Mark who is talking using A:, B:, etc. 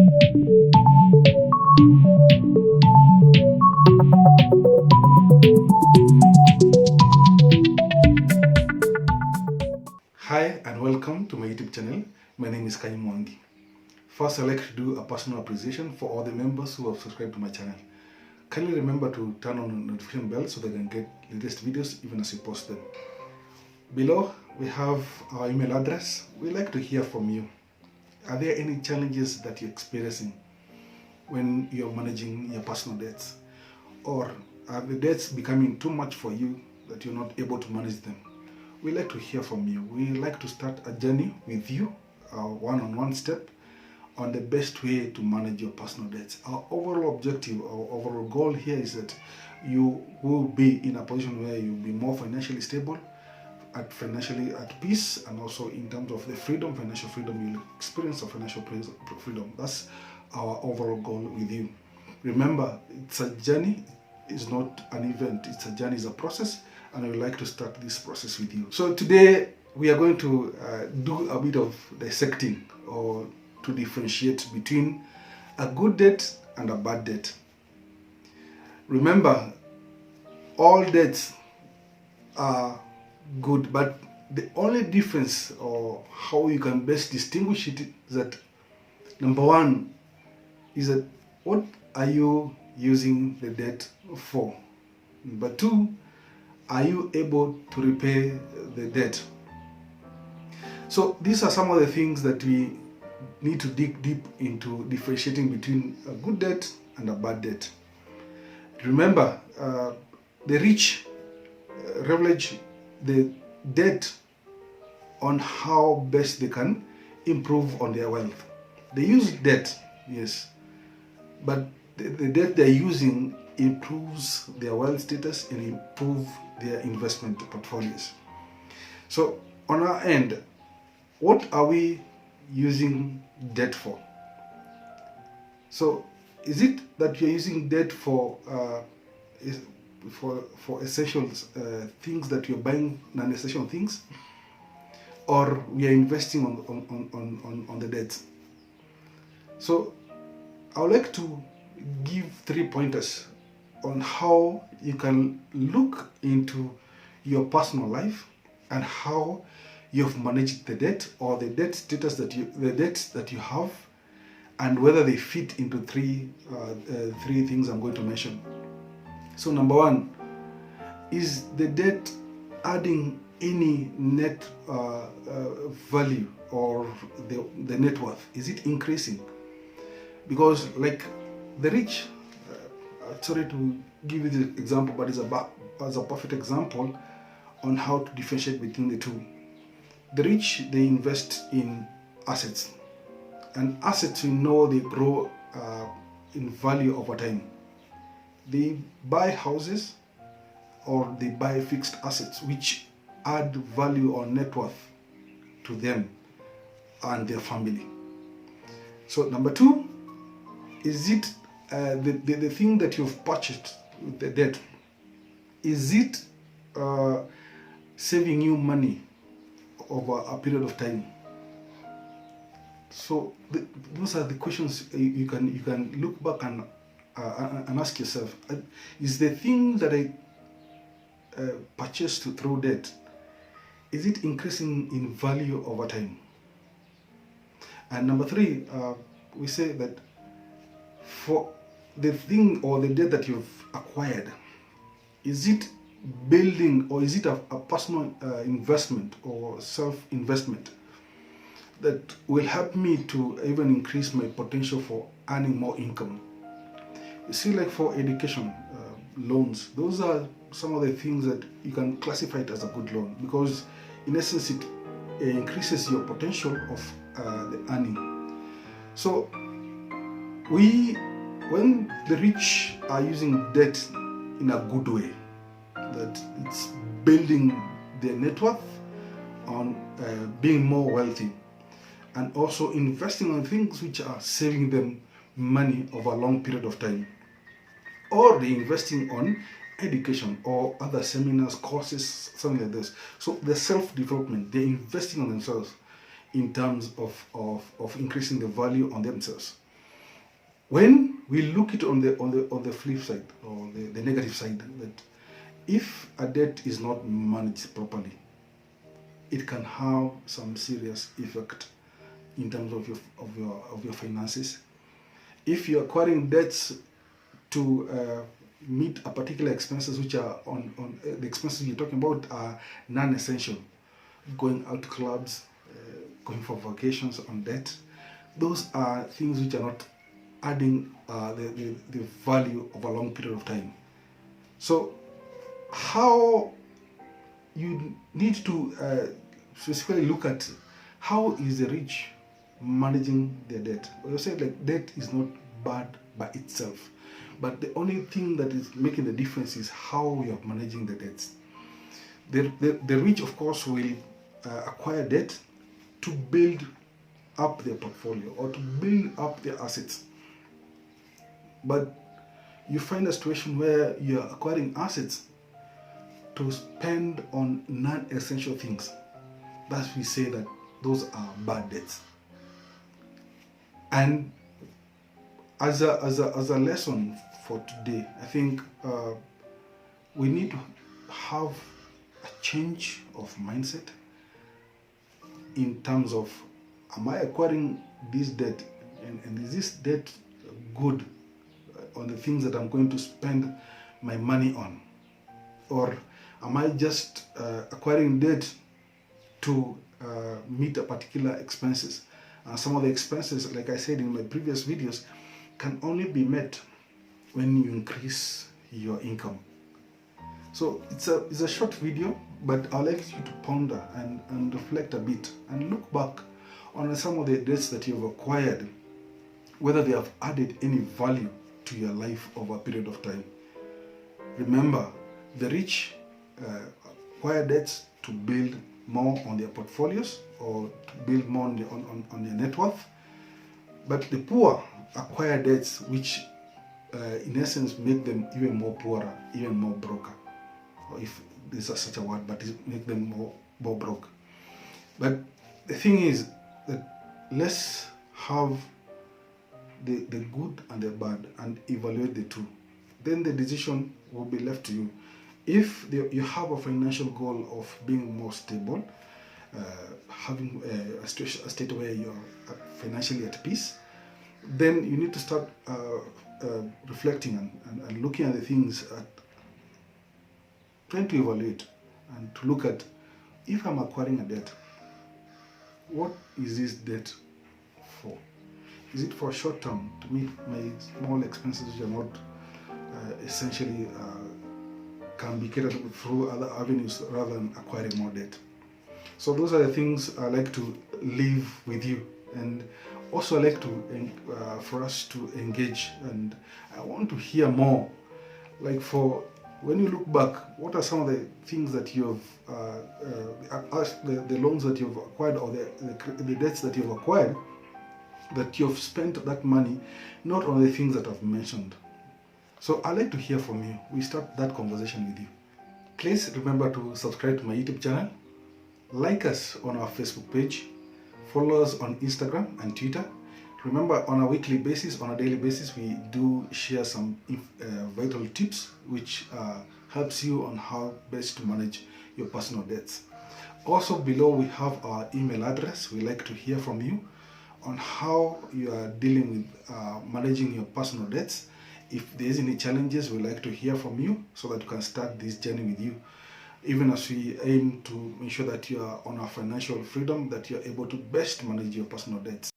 A: Hi and welcome to my YouTube channel. My name is Kai Mwangi. First, I'd like to do a personal appreciation for all the members who have subscribed to my channel. Kindly remember to turn on the notification bell so that you can get latest videos even as you post them. Below, we have our email address. We'd like to hear from you. Are there any challenges that you're experiencing when you're managing your personal debts? Or are the debts becoming too much for you that you're not able to manage them? We'd like to hear from you. We'd like to start a journey with you, a one-on-one step on the best way to manage your personal debts. Our overall objective, our overall goal here is that you will be in a position where you'll be more financially stable, financially at peace, and also in terms of the freedom, financial freedom, you'll experience a financial freedom. That's our overall goal with you. Remember, it's a journey, it's not an event, it's a journey, it's a process, and I would like to start this process with you. So today we are going to do a bit of dissecting or to differentiate between a good debt and a bad debt. Remember, all debts are good, but the only difference or how you can best distinguish it is that number one is that what are you using the debt for? Number two, are you able to repay the debt? So these are some of the things that we need to dig deep into differentiating between a good debt and a bad debt. Remember, the rich leverage the debt on how best they can improve on their wealth. They use debt, yes, but the debt they're using improves their wealth status and improve their investment portfolios. So on our end, what are we using debt for? So is it that you're using debt for essentials, things that you're buying, non-essential things, or we are investing on the debt? So I would like to give 3 pointers on how you can look into your personal life and how you've managed the debt or the debt status the debts that you have, and whether they fit into three things I'm going to mention. So number one, is the debt adding any net value or the net worth? Is it increasing? Because like the rich, sorry to give you the example, but it's as a perfect example on how to differentiate between the two. The rich, they invest in assets, and assets, we know, they grow in value over time. They buy houses or they buy fixed assets which add value or net worth to them and their family. So number two, is it the thing that you've purchased with the debt, is it saving you money over a period of time? So those are the questions you can look back and ask yourself. Is the thing that I purchased through debt, is it increasing in value over time? And number three, we say that for the thing or the debt that you've acquired, is it building or is it a personal investment or self-investment that will help me to even increase my potential for earning more income? You see, like for education loans, those are some of the things that you can classify it as a good loan, because in essence it increases your potential of the earning. So when the rich are using debt in a good way, that it's building their net worth on being more wealthy, and also investing on things which are saving them money over a long period of time, or they're investing on education or other seminars, courses, something like this. So the self-development, they're investing on themselves in terms of increasing the value on themselves. When we look it on the flip side, or the negative side, that if a debt is not managed properly, it can have some serious effect in terms of your finances. If you're acquiring debts to meet a particular expenses, which are on the expenses you're talking about are non-essential, going out to clubs, going for vacations on debt, those are things which are not adding the value of a long period of time. So how you need to specifically look at how is the rich managing their debt. You said like debt is not bad by itself, but the only thing that is making the difference is how you are managing the debts. The rich, of course, will acquire debt to build up their portfolio or to build up their assets. But you find a situation where you are acquiring assets to spend on non-essential things. Thus we say that those are bad debts. And as a lesson for today, I think we need to have a change of mindset in terms of, am I acquiring this debt, and is this debt good on the things that I'm going to spend my money on? Or am I just acquiring debt to meet a particular expenses? Some of the expenses, like I said in my previous videos, can only be met when you increase your income. So it's a short video, but I'd like you to ponder and reflect a bit and look back on some of the debts that you've acquired, whether they have added any value to your life over a period of time. Remember, the rich acquire debts to build more on their portfolios or to build more on their net worth, but the poor acquire debts which in essence make them even more poorer, even more broker, or if there's such a word, but it make them more broke. But the thing is that let's have the good and the bad and evaluate the two. Then the decision will be left to you. If you have a financial goal of being more stable, having a state where you're financially at peace, then you need to start reflecting and looking at the things, trying to evaluate and to look at, if I'm acquiring a debt, what is this debt for? Is it for short term to meet my small expenses which are not essentially can be catered through other avenues rather than acquiring more debt? So those are the things I like to leave with you, and also I like to for us to engage, and I want to hear more. Like, for when you look back, what are some of the things that you have the loans that you've acquired, or the debts that you've acquired, that you've spent that money not on the things that I've mentioned? So I'd like to hear from you. We start that conversation with you. Please remember to subscribe to my YouTube channel, like us on our Facebook page, follow us on Instagram and Twitter. Remember, on a weekly basis, on a daily basis, we do share some vital tips which helps you on how best to manage your personal debts. Also below we have our email address. We like to hear from you on how you are dealing with managing your personal debts. If there is any challenges, we like to hear from you so that we can start this journey with you, even as we aim to ensure that you are on our financial freedom, that you are able to best manage your personal debts.